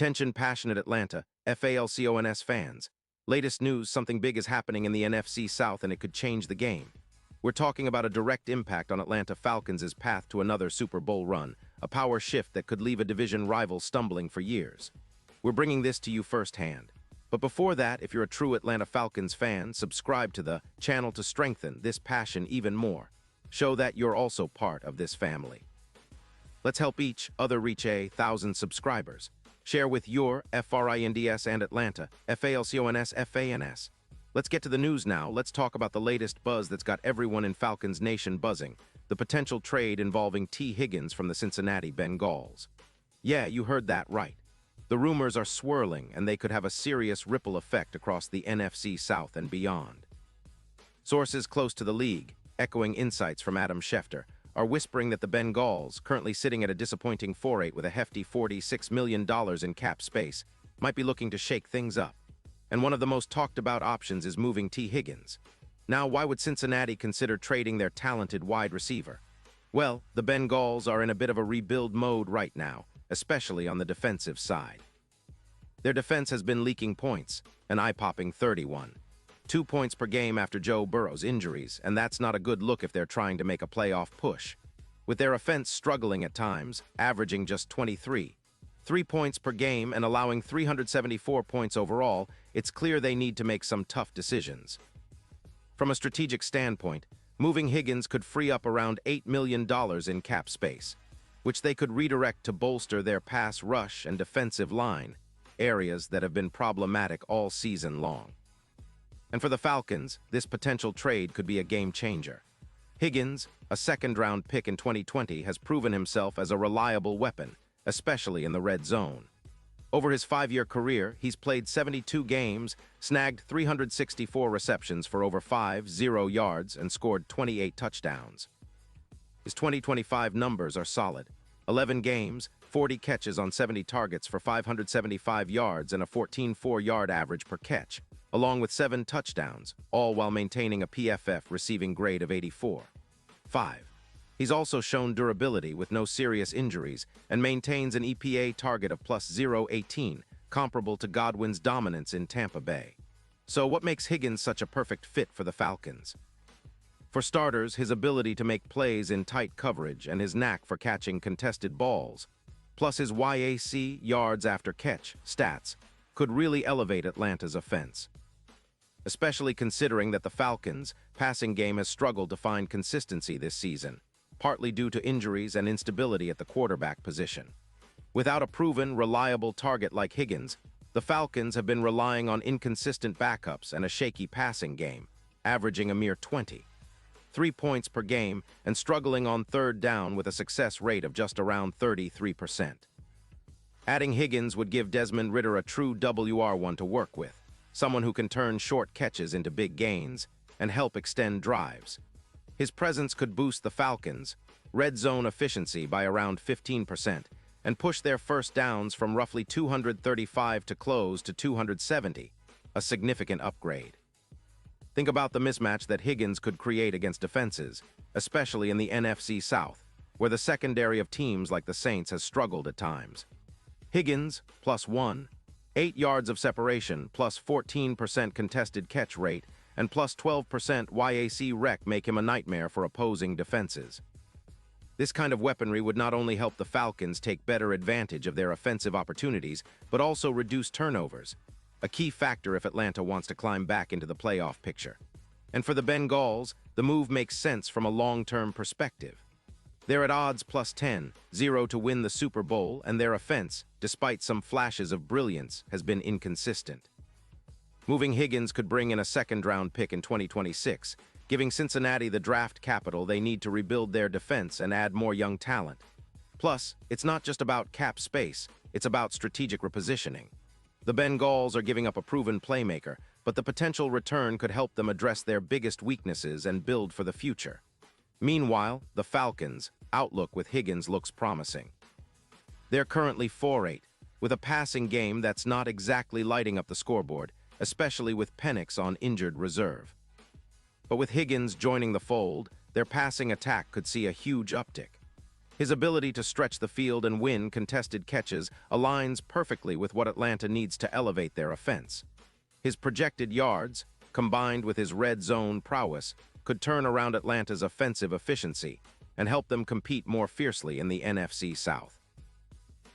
Attention passionate Atlanta, Falcons fans. Latest news, something big is happening in the NFC South and it could change the game. We're talking about a direct impact on Atlanta Falcons' path to another Super Bowl run, a power shift that could leave a division rival stumbling for years. We're bringing this to you firsthand. But before that, if you're a true Atlanta Falcons fan, subscribe to the channel to strengthen this passion even more. Show that you're also part of this family. Let's help each other reach 1,000 subscribers. Share with your FRINDS and Atlanta, FALCONS, FANS. Let's get to the news now. Let's talk about the latest buzz that's got everyone in Falcons Nation buzzing. The potential trade involving T. Higgins from the Cincinnati Bengals. Yeah, you heard that right. The rumors are swirling, and they could have a serious ripple effect across the NFC South and beyond. Sources close to the league, echoing insights from Adam Schefter, are whispering that the Bengals, currently sitting at a disappointing 4-8 with a hefty $46 million in cap space, might be looking to shake things up. And one of the most talked-about options is moving T. Higgins. Now, why would Cincinnati consider trading their talented wide receiver? Well, the Bengals are in a bit of a rebuild mode right now, especially on the defensive side. Their defense has been leaking points, an eye-popping 31. 2 points per game after Joe Burrow's injuries, and that's not a good look if they're trying to make a playoff push. With their offense struggling at times, averaging just 23. 3 points per game and allowing 374 points overall, it's clear they need to make some tough decisions. From a strategic standpoint, moving Higgins could free up around $8 million in cap space, which they could redirect to bolster their pass rush and defensive line, areas that have been problematic all season long. And for the Falcons, this potential trade could be a game-changer. Higgins, a second-round pick in 2020, has proven himself as a reliable weapon, especially in the red zone. Over his 5-year career, he's played 72 games, snagged 364 receptions for over 50 yards, and scored 28 touchdowns. His 2025 numbers are solid. 11 games, 40 catches on 70 targets for 575 yards and a 14.4-yard average per catch, along with 7 touchdowns, all while maintaining a PFF receiving grade of 84.5. He's also shown durability with no serious injuries and maintains an EPA target of plus 0.18, comparable to Godwin's dominance in Tampa Bay. So what makes Higgins such a perfect fit for the Falcons? For starters, his ability to make plays in tight coverage and his knack for catching contested balls, plus his YAC, yards after catch, stats, could really elevate Atlanta's offense. Especially considering that the Falcons' passing game has struggled to find consistency this season, partly due to injuries and instability at the quarterback position. Without a proven, reliable target like Higgins, the Falcons have been relying on inconsistent backups and a shaky passing game, averaging a mere 23 points per game and struggling on third down with a success rate of just around 33%. Adding Higgins would give Desmond Ridder a true WR1 to work with, someone who can turn short catches into big gains and help extend drives. His presence could boost the Falcons' red zone efficiency by around 15% and push their first downs from roughly 235 to close to 270, a significant upgrade. Think about the mismatch that Higgins could create against defenses, especially in the NFC South, where the secondary of teams like the Saints has struggled at times. Higgins, plus 1, 8 yards of separation, plus 14% contested catch rate, and plus 12% YAC rec make him a nightmare for opposing defenses. This kind of weaponry would not only help the Falcons take better advantage of their offensive opportunities, but also reduce turnovers, a key factor if Atlanta wants to climb back into the playoff picture. And for the Bengals, the move makes sense from a long-term perspective. They're at odds plus 10-0 to win the Super Bowl, and their offense, despite some flashes of brilliance, has been inconsistent. Moving Higgins could bring in a second-round pick in 2026, giving Cincinnati the draft capital they need to rebuild their defense and add more young talent. Plus, it's not just about cap space, it's about strategic repositioning. The Bengals are giving up a proven playmaker, but the potential return could help them address their biggest weaknesses and build for the future. Meanwhile, the Falcons' outlook with Higgins looks promising. They're currently 4-8, with a passing game that's not exactly lighting up the scoreboard, especially with Penix on injured reserve. But with Higgins joining the fold, their passing attack could see a huge uptick. His ability to stretch the field and win contested catches aligns perfectly with what Atlanta needs to elevate their offense. His projected yards, combined with his red zone prowess, could turn around Atlanta's offensive efficiency and help them compete more fiercely in the NFC South.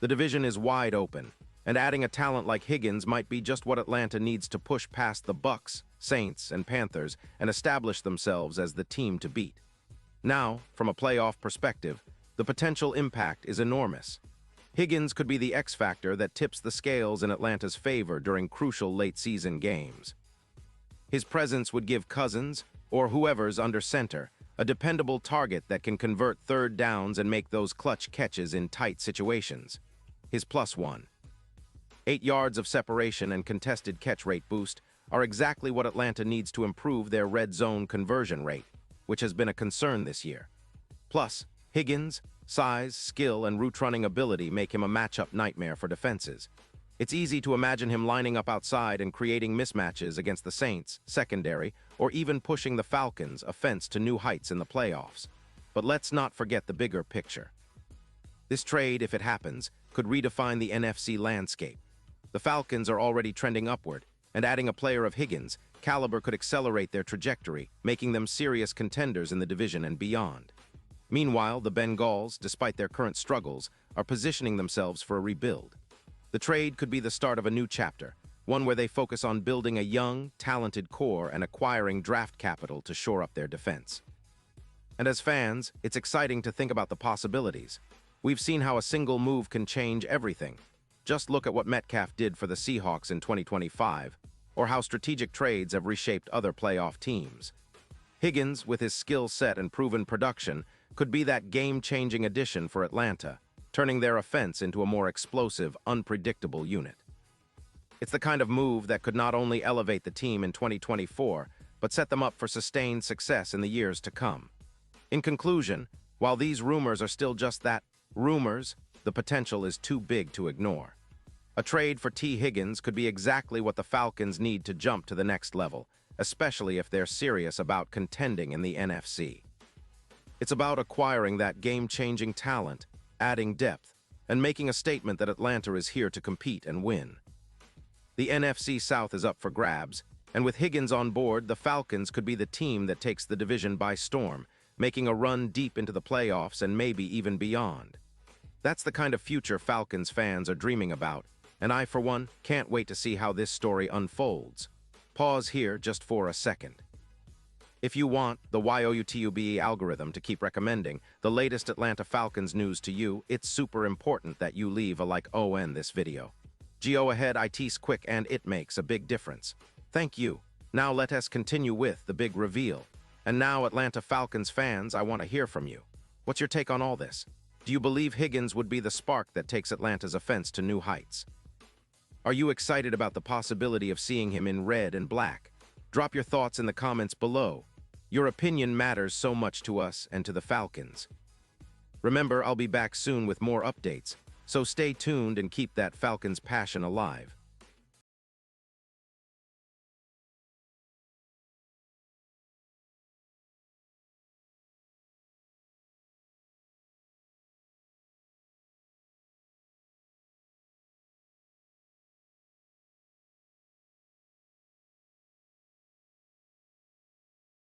The division is wide open, and adding a talent like Higgins might be just what Atlanta needs to push past the Bucs, Saints, and Panthers and establish themselves as the team to beat. Now, from a playoff perspective, the potential impact is enormous. Higgins could be the X factor that tips the scales in Atlanta's favor during crucial late-season games. His presence would give Cousins, or whoever's under center, a dependable target that can convert third downs and make those clutch catches in tight situations. His +1. 8 yards of separation and contested catch rate boost are exactly what Atlanta needs to improve their red zone conversion rate, which has been a concern this year. Plus, Higgins' size, skill, and route-running ability make him a matchup nightmare for defenses. It's easy to imagine him lining up outside and creating mismatches against the Saints, secondary, or even pushing the Falcons' offense to new heights in the playoffs. But let's not forget the bigger picture. This trade, if it happens, could redefine the NFC landscape. The Falcons are already trending upward, and adding a player of Higgins' caliber could accelerate their trajectory, making them serious contenders in the division and beyond. Meanwhile, the Bengals, despite their current struggles, are positioning themselves for a rebuild. The trade could be the start of a new chapter, one where they focus on building a young, talented core and acquiring draft capital to shore up their defense. And as fans, it's exciting to think about the possibilities. We've seen how a single move can change everything. Just look at what Metcalf did for the Seahawks in 2025, or how strategic trades have reshaped other playoff teams. Higgins, with his skill set and proven production, could be that game-changing addition for Atlanta, turning their offense into a more explosive, unpredictable unit. It's the kind of move that could not only elevate the team in 2024, but set them up for sustained success in the years to come. In conclusion, while these rumors are still just that, rumors, the potential is too big to ignore. A trade for T. Higgins could be exactly what the Falcons need to jump to the next level, especially if they're serious about contending in the NFC. It's about acquiring that game-changing talent, adding depth, and making a statement that Atlanta is here to compete and win. The NFC South is up for grabs, and with Higgins on board, the Falcons could be the team that takes the division by storm, making a run deep into the playoffs and maybe even beyond. That's the kind of future Falcons fans are dreaming about, and I, for one, can't wait to see how this story unfolds. Pause here just for a second. If you want the YouTube algorithm to keep recommending the latest Atlanta Falcons news to you, it's super important that you leave a like on this video. Go ahead, it's quick and it makes a big difference. Thank you. Now let us continue with the big reveal. And now, Atlanta Falcons fans, I want to hear from you. What's your take on all this? Do you believe Higgins would be the spark that takes Atlanta's offense to new heights? Are you excited about the possibility of seeing him in red and black? Drop your thoughts in the comments below. Your opinion matters so much to us and to the Falcons. Remember, I'll be back soon with more updates, so stay tuned and keep that Falcons passion alive.